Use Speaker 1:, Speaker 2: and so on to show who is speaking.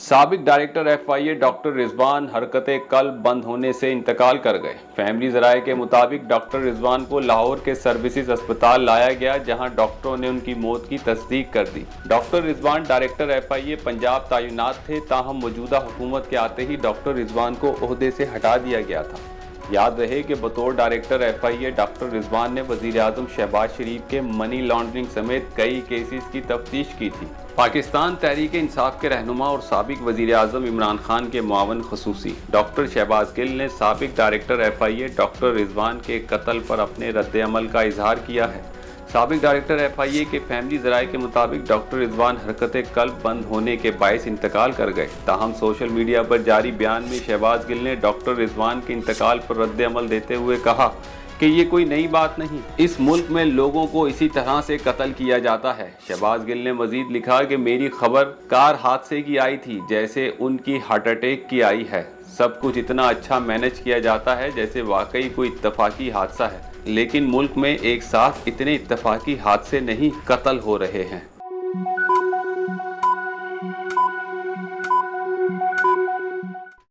Speaker 1: साबिक director FIA doctor Rizwan हरकते कल्ब बंद होने से इंतकाल कर गए। फैमिली ज़राए के मुताबिक डॉक्टर रिजवान को लाहौर के सर्विसेज अस्पताल लाया गया, जहां डॉक्टरों ने उनकी मौत की तस्दीक कर दी। Doctor Rizwan director FIA Punjab तैनात थे, ताहम मौजूदा हुकूमत के आते ही डॉक्टर रिजवान को ओहदे से हटा दिया गया था। याद रहे कि बतौर डायरेक्टर एफआईए डॉक्टर रिजवान ने वज़ीर आज़म शहबाज शरीफ के मनी लॉन्ड्रिंग समेत कई केसेस की तफ्तीश की थी। पाकिस्तान तहरीक इंसाफ के रहनुमा और साबिक वज़ीर आज़म इमरान खान के मुआवन ख़ुसूसी डॉक्टर शहबाज गिल ने साबिक डायरेक्टर एफआईए डॉक्टर रिजवान के कत्ल पर अपने रद्द अमल का इजहार किया है। साबिक डायरेक्टर एफआईए के फैमिली ज़राए के मुताबिक डॉक्टर रिजवान हरकत कल्ब बंद होने के बायस इंतकाल कर गए। ताहम सोशल मीडिया पर जारी बयान में शहबाज गिल ने डॉक्टर रिजवान के इंतकाल पर रद्द अमल देते हुए कहा कि ये कोई नई बात नहीं, इस मुल्क में लोगों को इसी तरह से कत्ल किया जाता है। शहबाज गिल ने मजीद लिखा कि मेरी खबर कार हादसे की आई थी जैसे उनकी हार्ट अटैक की आई है। सब कुछ इतना अच्छा मैनेज किया जाता है जैसे वाकई कोई इत्तफाकी हादसा है, लेकिन मुल्क में एक साथ इतने इत्तफाकी हादसे नहीं कत्ल हो रहे हैं।